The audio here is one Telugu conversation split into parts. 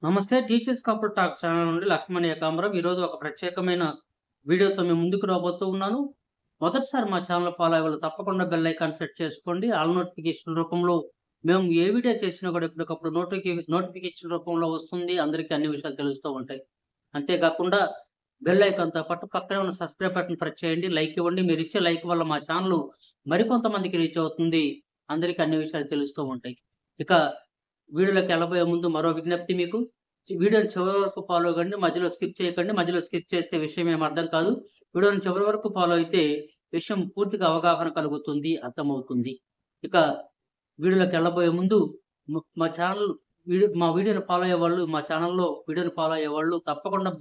నమస్తే, టీచర్స్ కపుల్ టాక్ ఛానల్ నుండి లక్ష్మణ్ ఏకాంబరం. ఈరోజు ఒక ప్రత్యేకమైన వీడియోతో మేము ముందుకు రాబోతూ ఉన్నాను. మొదటిసారి మా ఛానల్ ఫాలో అయ్యే వాళ్ళు తప్పకుండా బెల్ ఐకాన్ సెట్ చేసుకోండి. ఆల్ నోటిఫికేషన్ రూపంలో మేము ఏ వీడియో చేసినా కూడా ఎప్పటికప్పుడు నోటిఫికేషన్ రూపంలో వస్తుంది. అందరికీ అన్ని విషయాలు తెలుస్తూ ఉంటాయి. అంతేకాకుండా బెల్ ఐకాన్తో పాటు పక్కనే ఉన్న సబ్స్క్రైబ్ బటన్ ప్రెస్ చేయండి, లైక్ ఇవ్వండి. మీరు ఇచ్చే లైక్ వల్ల మా ఛానల్ మరికొంతమందికి రీచ్ అవుతుంది, అందరికీ అన్ని విషయాలు తెలుస్తూ ఉంటాయి. ఇక వీడియోలోకి వెళ్ళబోయే ముందు మరో విజ్ఞప్తి, మీకు వీడియోని చివరి వరకు ఫాలో అవ్వండి, మధ్యలో స్కిప్ చేయకండి. మధ్యలో స్కిప్ చేస్తే విషయం ఏం అర్థం కాదు. వీడియోని చివరి వరకు ఫాలో అయితే విషయం పూర్తిగా అవగాహన కలుగుతుంది, అర్థమవుతుంది. ఇక వీడియోలోకి వెళ్ళబోయే ముందు మా ఛానల్ మా వీడియోని ఫాలో అయ్యేవాళ్ళు, మా ఛానల్లో వీడియోని ఫాలో అయ్యేవాళ్ళు తప్పకుండా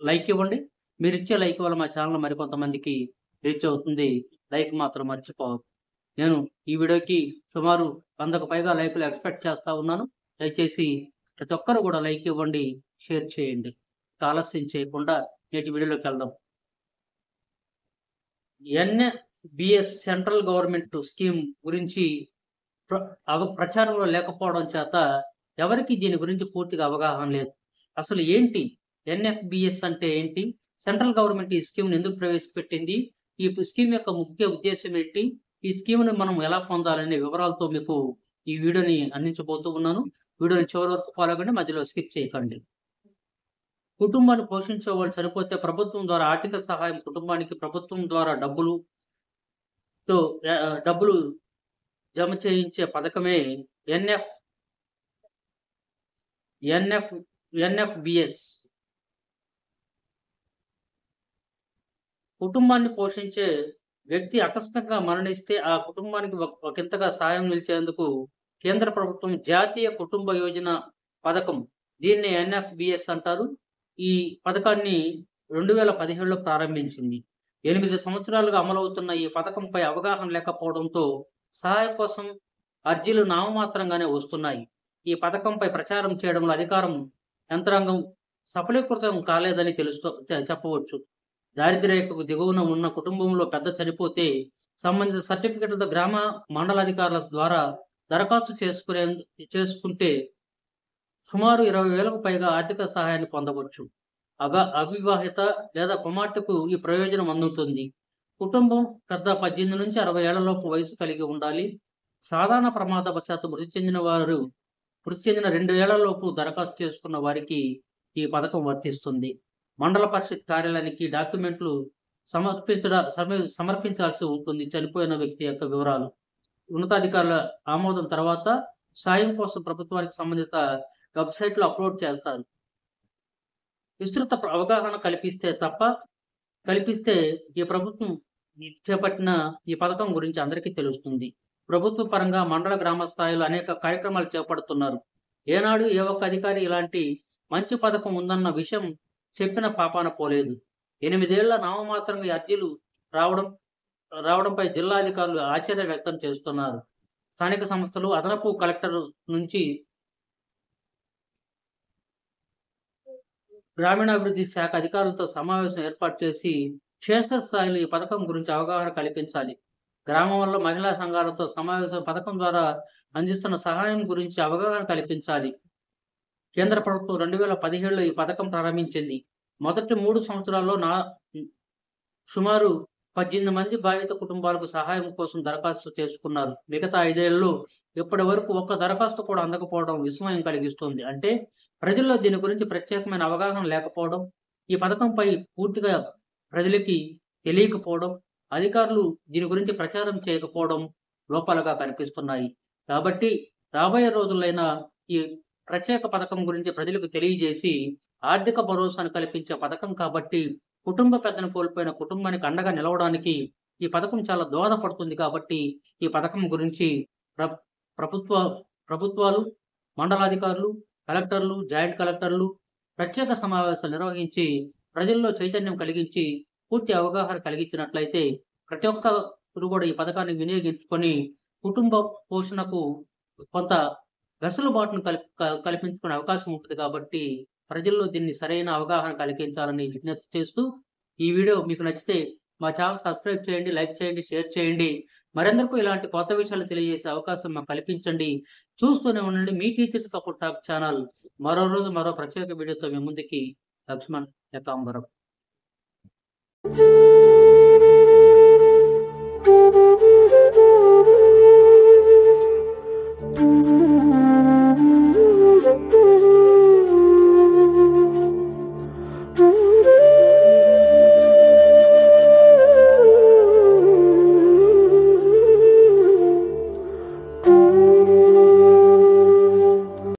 లైక్ ఇవ్వండి. మీరు ఇచ్చే లైక్ వల్ల మా ఛానల్ మరికొంతమందికి రీచ్ అవుతుంది. లైక్ మాత్రం మర్చిపోవద్దు. నేను ఈ వీడియోకి సుమారు 100కు పైగా లైకులు ఎక్స్పెక్ట్ చేస్తా ఉన్నాను. దయచేసి ప్రతి ఒక్కరు కూడా లైక్ ఇవ్వండి, షేర్ చేయండి. ఆలస్యం చేయకుండా నేటి వీడియోలోకి వెళ్దాం. ఎన్ఎఫ్బిఎస్ సెంట్రల్ గవర్నమెంట్ స్కీమ్ గురించి ప్రచారంలో లేకపోవడం చేత ఎవరికి దీని గురించి పూర్తిగా అవగాహన లేదు. అసలు ఏంటి ఎన్ఎఫ్బిఎస్ అంటే ఏంటి, సెంట్రల్ గవర్నమెంట్ ఈ స్కీమ్ని ఎందుకు ప్రవేశపెట్టింది, ఈ స్కీమ్ యొక్క ముఖ్య ఉద్దేశం ఏంటి, ఈ స్కీమ్ని మనం ఎలా పొందాలనే వివరాలతో మీకు ఈ వీడియోని అందించబోతూ ఉన్నాను. వీడియోని చివరి వరకు ఫాలో అవ్వండి, మధ్యలో స్కిప్ చేయకండి. కుటుంబాన్ని పోషించే వాళ్ళు చనిపోతే ప్రభుత్వం ద్వారా ఆర్థిక సహాయం, కుటుంబానికి ప్రభుత్వం ద్వారా డబ్బులు జమ చేయించే పథకమే ఎన్ఎఫ్బిఎస్. కుటుంబాన్ని పోషించే వ్యక్తి అకస్మాత్తుగా మరణిస్తే ఆ కుటుంబానికి ఒకంతగా సాయం నిలిచేందుకు కేంద్ర ప్రభుత్వం జాతీయ కుటుంబ యోజన పథకం, దీన్ని ఎన్ఎఫ్బిఎస్ అంటారు. ఈ పథకాన్ని 2017లో ప్రారంభించింది. 8 సంవత్సరాలుగా అమలవుతున్న ఈ పథకంపై అవగాహన లేకపోవడంతో సహాయం కోసం అర్జీలు నామమాత్రంగానే వస్తున్నాయి. ఈ పథకంపై ప్రచారం చేయడంలో అధికారం యంత్రాంగం సఫలీకృతం కాలేదని చెప్పవచ్చు. దారిద్ర్య రేఖకు దిగువన ఉన్న కుటుంబంలో పెద్ద చనిపోతే సంబంధిత సర్టిఫికెట్లతో గ్రామ మండలాధికారుల ద్వారా దరఖాస్తు చేసుకుంటే సుమారు 20,000కు పైగా ఆర్థిక సహాయాన్ని పొందవచ్చు. అవివాహిత లేదా కుమార్తెకు ఈ ప్రయోజనం అందుతుంది. కుటుంబం పెద్ద 18 నుంచి 60 ఏళ్లలోపు వయసు కలిగి ఉండాలి. సాధారణ ప్రమాదవశాత్తు మృతి చెందిన 2 ఏళ్లలోపు దరఖాస్తు చేసుకున్న వారికి ఈ పథకం వర్తిస్తుంది. మండల పరిషత్ కార్యాలయానికి డాక్యుమెంట్లు సమర్పించాల్సి ఉంటుంది. చనిపోయిన వ్యక్తి యొక్క వివరాలు ఉన్నతాధికారుల ఆమోదం తర్వాత సాయం కోసం ప్రభుత్వానికి సంబంధిత వెబ్సైట్లో అప్లోడ్ చేస్తారు. విస్తృత అవగాహన కల్పిస్తే ఈ ప్రభుత్వం చేపట్టిన ఈ పథకం గురించి అందరికీ తెలుస్తుంది. ప్రభుత్వ పరంగా మండల గ్రామ స్థాయిలో అనేక కార్యక్రమాలు చేపడుతున్నారు. ఏనాడు ఏ ఒక్క అధికారి ఇలాంటి మంచి పథకం ఉందన్న విషయం చెప్పిన పాపాన పోలేదు. 8 ఏళ్ల నామమాత్రంగా అర్జీలు రావడంపై జిల్లా అధికారులు ఆశ్చర్యం వ్యక్తం చేస్తున్నారు. స్థానిక సంస్థలు అదనపు కలెక్టర్ నుంచి గ్రామీణాభివృద్ధి శాఖ అధికారులతో సమావేశం ఏర్పాటు చేసి క్షేత్రస్థాయిలో ఈ పథకం గురించి అవగాహన కల్పించాలి. గ్రామంలో మహిళా సంఘాలతో సమావేశం పథకం ద్వారా అందిస్తున్న సహాయం గురించి అవగాహన కల్పించాలి. కేంద్ర ప్రభుత్వం 2017లో ఈ పథకం ప్రారంభించింది. మొదటి 3 సంవత్సరాల్లో సుమారు 18 మంది బాధిత కుటుంబాలకు సహాయం కోసం దరఖాస్తు చేసుకున్నారు. మిగతా 5 ఏళ్లలో ఇప్పటి వరకు ఒక్క దరఖాస్తు కూడా అందకపోవడం విస్మయం కలిగిస్తుంది. అంటే ప్రజల్లో దీని గురించి ప్రత్యేకమైన అవగాహన లేకపోవడం, ఈ పథకంపై పూర్తిగా ప్రజలకి తెలియకపోవడం, అధికారులు దీని గురించి ప్రచారం చేయకపోవడం లోపాలుగా కనిపిస్తున్నాయి. కాబట్టి రాబోయే రోజుల్లో ఈ ప్రత్యేక పథకం గురించి ప్రజలకు తెలియజేసి ఆర్థిక భరోసాను కల్పించే పథకం కాబట్టి కుటుంబ పెద్దను కోల్పోయిన కుటుంబానికి అండగా నిలవడానికి ఈ పథకం చాలా దోహదపడుతుంది కాబట్టి ఈ పథకం గురించి ప్ర ప్రభుత్వ ప్రభుత్వాలు, మండలాధికారులు, కలెక్టర్లు, జాయింట్ కలెక్టర్లు ప్రత్యేక సమావేశాలు నిర్వహించి ప్రజల్లో చైతన్యం కలిగించి పూర్తి అవగాహన కలిగించినట్లయితే ప్రతి ఒక్కరు కూడా ఈ పథకాన్ని వినియోగించుకొని కుటుంబ పోషణకు కొంత వెసులుబాటును కల్పించుకునే అవకాశం ఉంటుంది కాబట్టి ప్రజల్లో దీన్ని సరైన అవగాహన కలిగించాలని విజ్ఞప్తి చేస్తూ, ఈ వీడియో మీకు నచ్చితే మా ఛానల్ సబ్స్క్రైబ్ చేయండి, లైక్ చేయండి, షేర్ చేయండి. మరెందరికీ ఇలాంటి కొత్త విషయాలు తెలియజేసే అవకాశం మాకు కల్పించండి. చూస్తూనే ఉండండి మీ టీచర్స్ కపుల్ టాక్ ఛానల్. మరో రోజు మరో ప్రత్యేక వీడియోతో మీ ముందుకి లక్ష్మణ్ ఏకాంబరం.